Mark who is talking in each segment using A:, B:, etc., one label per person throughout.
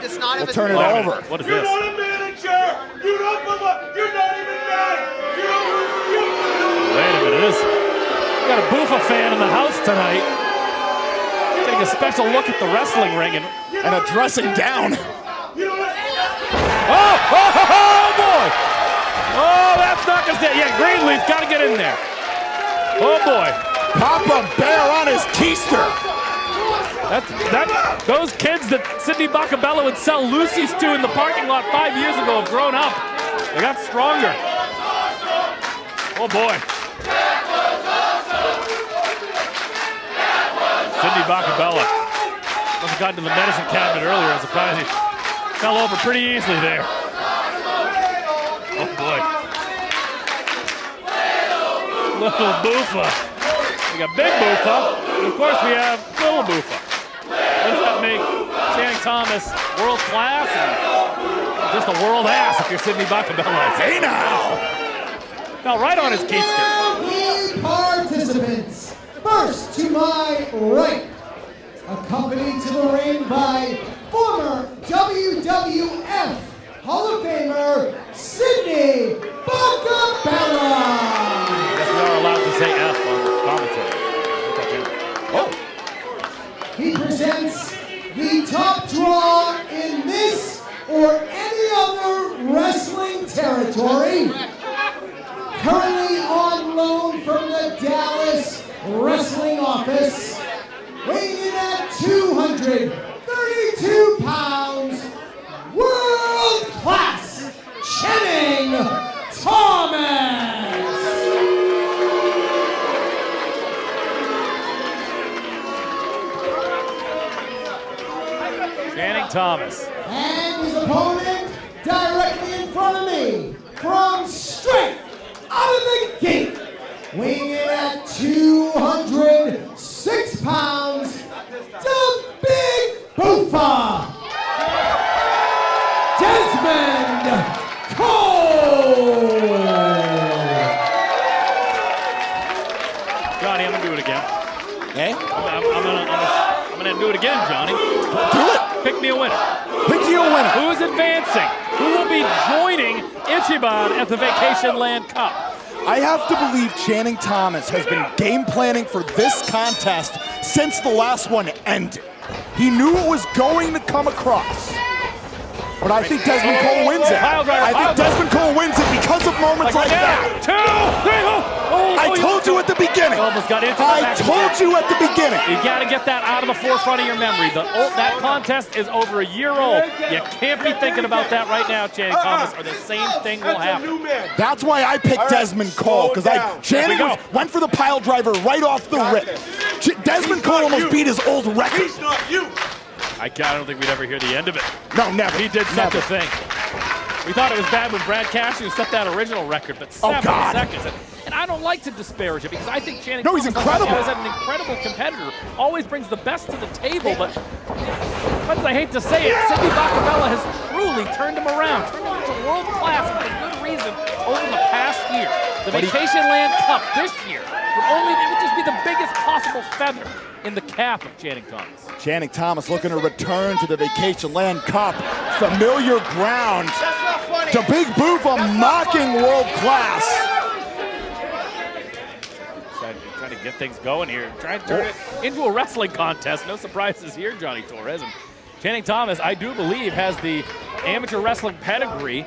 A: It's not
B: We'll turn it over.
C: What is
D: You're
C: this?
D: not a manager. You don't belong. You're not even mad.
C: Wait a minute. We got a Boofa fan in the house tonight. Getting a special look at the wrestling ring and
B: a dressing down.
C: Oh boy! Oh, that's not gonna stay. Yeah, Greenleaf's got to get in there. Oh boy!
B: Papa Bear on his keister.
C: Those kids that Sidney Bacabella would sell Lucy's to in the parking lot 5 years ago have grown up. They got stronger. Oh boy! Sidney Bacabella must have gotten to the medicine cabinet earlier. I'm surprised he fell over pretty easily there. Oh boy. Little Boofa. We got Big Boofa, and of course we have Little Boofa. What does that make Channing Thomas world class and just a world ass if you're Sidney Bacabella?
B: Hey now!
C: Fell right on his keister.
E: The participants. First to my right, accompanied to the ring by former WWF Hall of Famer Sidney Bacabella.
C: I guess we are allowed to say F on commentary.
B: Oh.
E: He presents the top draw in this or any other wrestling territory. Currently on loan from the Dallas Wrestling Office, weighing in at 232 pounds, world class, Channing Thomas.
C: Channing Thomas.
E: And his opponent directly in front of me, from straight out of the gate, weighing in at 206 pounds, the Big Boofa, Dezmond Cole.
C: Johnny, I'm gonna do it again.
B: Hey?
C: I'm gonna do it again, Johnny.
B: Do it.
C: Pick me a winner.
B: Pick you a winner.
C: Who is advancing? Who will be joining Ichiban at the Vacation Land Cup?
B: I have to believe Channing Thomas has been game planning for this contest since the last one ended. He knew it was going to come across. But I think Dezmond Cole wins it. I think Dezmond Cole wins it because of moments like that.
C: 2, 3,
B: I told you at the beginning.
C: Almost got into
B: I told you at the beginning.
C: You got to get that out of the forefront of your memory. That contest is over a year old. You can't be thinking about that right now, Channing Thomas, or the same thing will happen.
B: That's why I picked Dezmond Cole, because Channing went for the pile driver right off the rip. Dezmond Cole almost beat his old record.
D: He's not you.
C: I don't think we'd ever hear the end of it.
B: No, never.
C: He did such a thing. We thought it was bad when Brad Cashew set that original record, but 7 seconds. And I don't like to disparage it because I think Channing Thomas
B: he's incredible.
C: is an incredible competitor. Always brings the best to the table, but as much as I hate to say it, Sidney Bacabella has truly turned him around, turned him into world class for a good reason over the past year. The Vacation Land Cup this year would just be the biggest possible feather in the cap of Channing Thomas.
B: Channing Thomas looking to return to the Vacation Land Cup. Familiar ground. To Big Boofa mocking world class.
C: Trying to get things going here. Trying to turn it into a wrestling contest. No surprises here, Johnny Torres. And Channing Thomas, I do believe, has the amateur wrestling pedigree.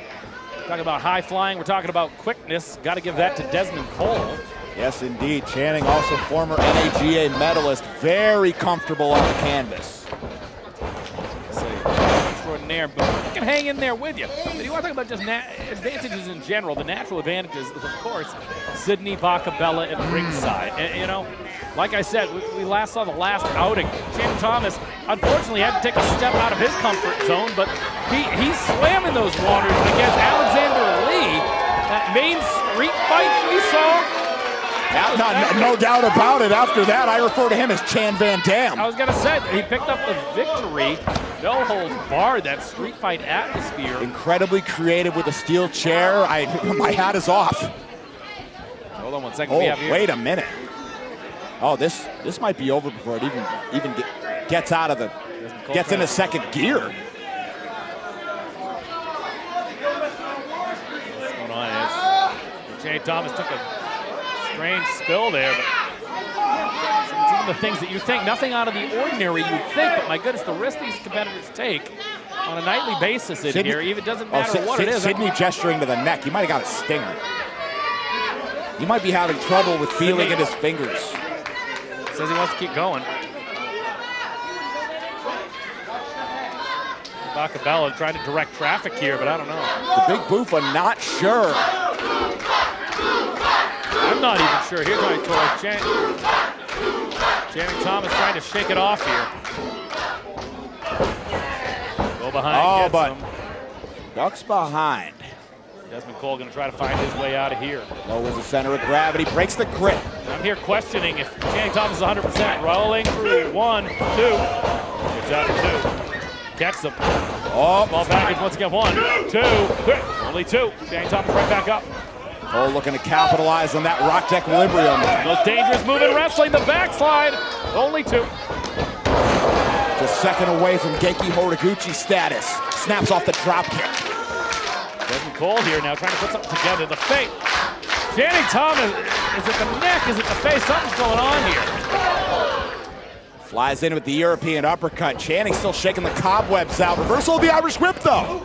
C: We're talking about high flying. We're talking about quickness. Got to give that to Dezmond Cole.
B: Yes, indeed. Channing, also former NAGA medalist, very comfortable on the canvas.
C: Extraordinaire, but he can hang in there with you. But you want to talk about just advantages in general. The natural advantages is, of course, Sidney Bacabella at ringside. And, like I said, we last saw the last outing. Channing Thomas, unfortunately, had to take a step out of his comfort zone, but he swam in those waters against Alexander Lee. That main street fight we saw.
B: No doubt about it. After that, I refer to him as Chan Van Dam.
C: I was going to say, he picked up the victory. No holds barred, that street fight atmosphere.
B: Incredibly creative with a steel chair. My hat is off.
C: Hold on 1 second. We have here.
B: Wait a minute. Oh, this might be over before it even gets out of gets into second gear.
C: Channing Thomas took a strange spill there, but some of the things that you think, nothing out of the ordinary you think, but my goodness, the risk these competitors take on a nightly basis in here, even doesn't matter what it is.
B: Sidney gesturing to the neck. He might have got a stinger. He might be having trouble with feeling in his fingers.
C: Says he wants to keep going. Bacabella trying to direct traffic here, but I don't know.
B: The big Buffa not sure.
C: I'm not even sure. Here's my toy. Channing Thomas trying to shake it off here. Go behind,
B: but
C: him.
B: ducks behind.
C: Dezmond Cole going to try to find his way out of here.
B: Lowers the center of gravity, breaks the grip.
C: And I'm here questioning if Channing Thomas is 100%. Rolling through, 1, 2. Gets out of 2. Catch them.
B: Oh,
C: Ball package once again, 1, 2. Only 2. Channing Thomas right back up.
B: Cole looking to capitalize on that rocked equilibrium.
C: Most dangerous move in wrestling, the backslide. Only 2.
B: Just second away from Genki Horiguchi status. Snaps off the drop kick.
C: Dezmond Cole here now trying to put something together. The fake. Channing Thomas, is it the neck? Is it the face? Something's going on here.
B: Flies in with the European uppercut. Channing still shaking the cobwebs out. Reversal of the Irish whip though.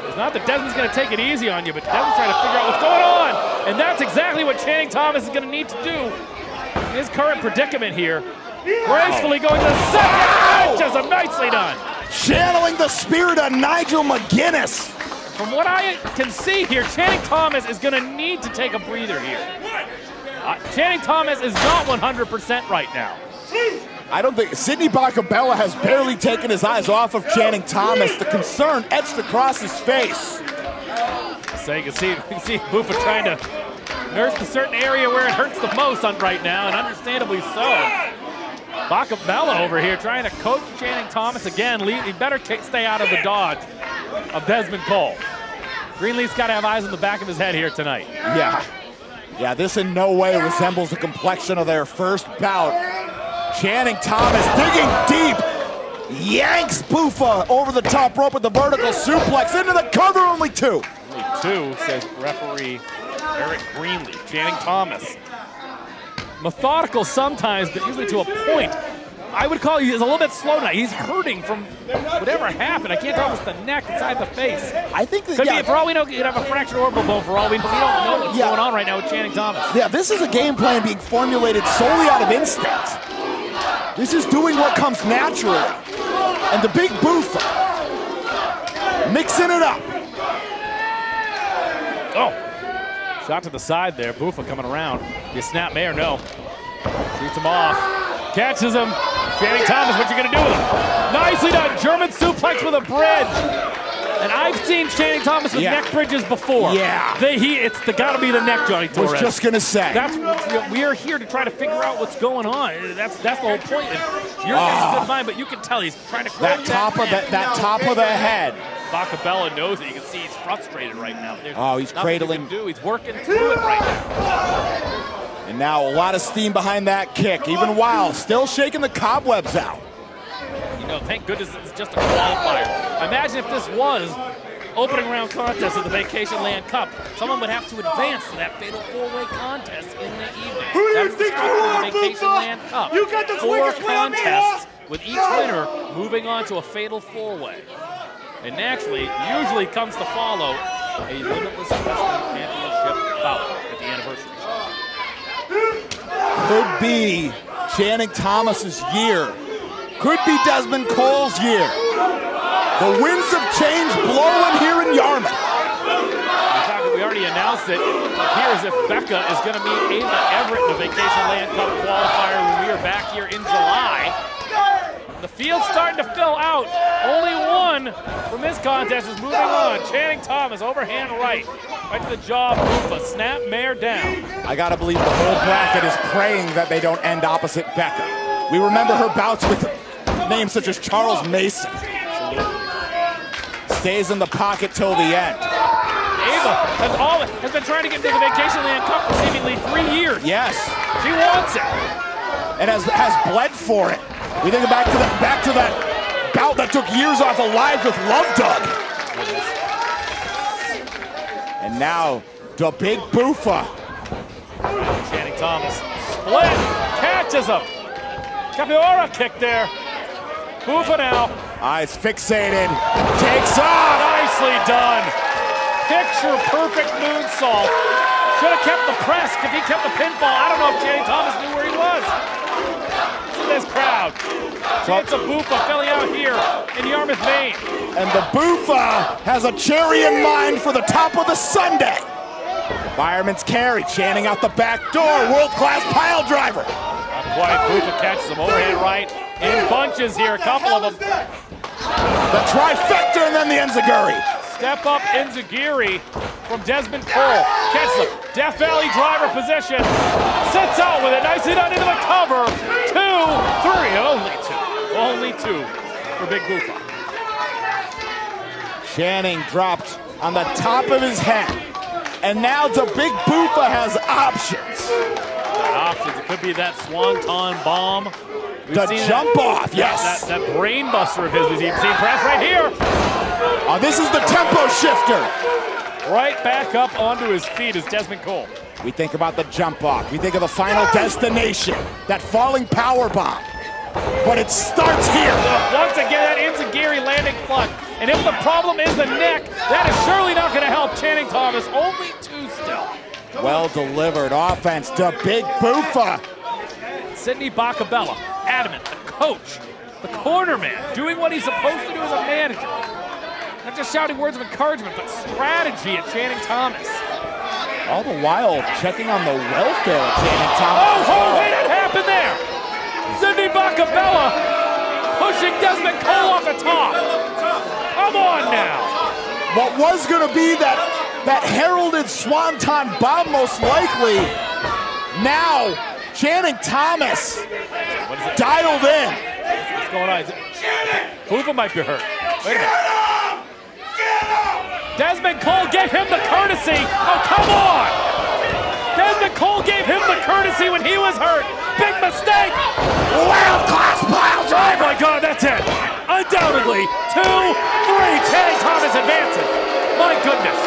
C: It's not that Dezmond's going to take it easy on you, but Dezmond's trying to figure out what's going on. And that's exactly what Channing Thomas is going to need to do in his current predicament here. Gracefully going to the second. Just nicely done.
B: Channeling the spirit of Nigel McGuinness.
C: From what I can see here, Channing Thomas is going to need to take a breather here. Channing Thomas is not 100% right now.
B: I don't think Sidney Bacabella has barely taken his eyes off of Channing Thomas. The concern etched across his face.
C: So you can see Buffa trying to nurse the certain area where it hurts the most right now, and understandably so. Bacabella over here trying to coach Channing Thomas again. He better stay out of the dodge of Dezmond Cole. Greenleaf's got to have eyes on the back of his head here tonight.
B: Yeah, this in no way resembles the complexion of their first bout. Channing Thomas digging deep. Yanks Buffa over the top rope with the vertical suplex into the cover, only 2.
C: Only 2, says referee Eric Greenleaf. Channing Thomas. Methodical sometimes, but usually to a point. I would call he's a little bit slow now. He's hurting from whatever happened. I can't tell if it's the neck inside the face.
B: I think that,
C: Could be, for all we know, he could have a fractured orbital bone. For all we know, we don't know what's going on right now with Channing Thomas.
B: Yeah, this is a game plan being formulated solely out of instinct. This is doing what comes naturally. And the big Buffa mixing it up.
C: Oh, shot to the side there. Buffa coming around. You snap may or no. Shoots him off. Catches him. Channing Thomas, what you gonna do with him? Nicely done. German suplex with a bridge. And I've seen Channing Thomas with neck bridges before.
B: Yeah.
C: It's gotta be the neck, Johnny Torres.
B: Was just gonna say.
C: We are here to try to figure out what's going on. That's the whole point. And you're a good mind, but you can tell he's trying to
B: that top of the head.
C: Bacabella knows it. You can see he's frustrated right now.
B: He's cradling.
C: He's working through it right now.
B: And now a lot of steam behind that kick, even while still shaking the cobwebs out.
C: You know, thank goodness it's just a qualifier. Imagine if this was opening round contest of the Vacation Land Cup. Someone would have to advance to that fatal 4-way contest in the evening.
D: Who do you think you are,
C: the Vacation
D: Buffa?
C: Land Cup.
D: You got the
C: 4
D: quickest win on me,
C: contests
D: huh?
C: with each winner moving on to a fatal 4-way. And naturally, usually comes to follow a Limitless Wrestling Championship bout at the anniversary.
B: Could be Channing Thomas's year. Could be Dezmond Cole's year. The winds of change blowing here in Yarmouth.
C: In fact, we already announced it. It appears if Becca is going to meet Ava Everett in the Vacation Land Cup qualifier when we are back here in July. The field's starting to fill out. Only one from this contest is moving on. Channing Thomas, overhand right. Right to the jaw, Buffa, snap mare down.
B: I gotta believe the whole bracket is praying that they don't end opposite Becca. We remember her bouts with names such as Charles Mason. Stays in the pocket till the end.
C: Ava has been trying to get into the Vacation Land Cup for seemingly 3 years.
B: Yes.
C: She wants it.
B: And has bled for it. We think back to that bout that took years off of lives with Love Dog. And now The big Buffa.
C: Channing Thomas split, catches him. Capoeira kick there. Buffa now.
B: Eyes fixated, takes off.
C: Nicely done. Picture perfect moonsault. Should have kept the press if he kept the pinfall. I don't know if Channing Thomas knew where he was. Look at this crowd. Chance of Buffa filling out here in Yarmouth, Maine.
B: And the Buffa has a cherry in mind for the top of the Sunday. Fireman's carry, Channing out the back door, world-class pile driver.
C: Not quite. Buffa catches him overhand right in bunches here, a couple of them.
B: The trifecta and then the enziguri.
C: Step up enziguri from Dezmond Cole. Catches him. Death Valley driver position. Sits out with it. Nicely done into the cover. 2, 3, only two. Only two for Big Buffa.
B: Channing dropped on the top of his head. And now the Big Buffa has options.
C: Got options. It could be that swanton bomb.
B: The jump off, yes.
C: That brain buster of his we've seen press right here.
B: This is the tempo shifter.
C: Right back up onto his feet is Dezmond Cole.
B: We think about the jump off. We think of the final destination, that falling power bomb. But it starts here.
C: Once again, that enziguri landing flush. And if the problem is the neck, that is surely not going to help Channing Thomas. Only 2 still.
B: Well delivered offense to Big Buffa.
C: Sidney Bacabella, adamant, the coach, the corner man, doing what he's supposed to do as a manager. Not just shouting words of encouragement, but strategy at Channing Thomas.
B: All the while checking on the welfare of Channing Thomas.
C: Oh, wait, what happened there? Sidney Bacabella pushing Dezmond Cole off the top. Come on now.
B: What was going to be that heralded swanton bomb most likely, now Channing Thomas dialed in.
C: What's going on? Buffa might be hurt. Wait a minute. Dezmond Cole gave him the courtesy. Oh, come on! Dezmond Cole gave him the courtesy when he was hurt. Big mistake.
B: World-class pile driver.
C: Oh my God, that's it. Undoubtedly, 2, 3. Channing Thomas advances. My goodness.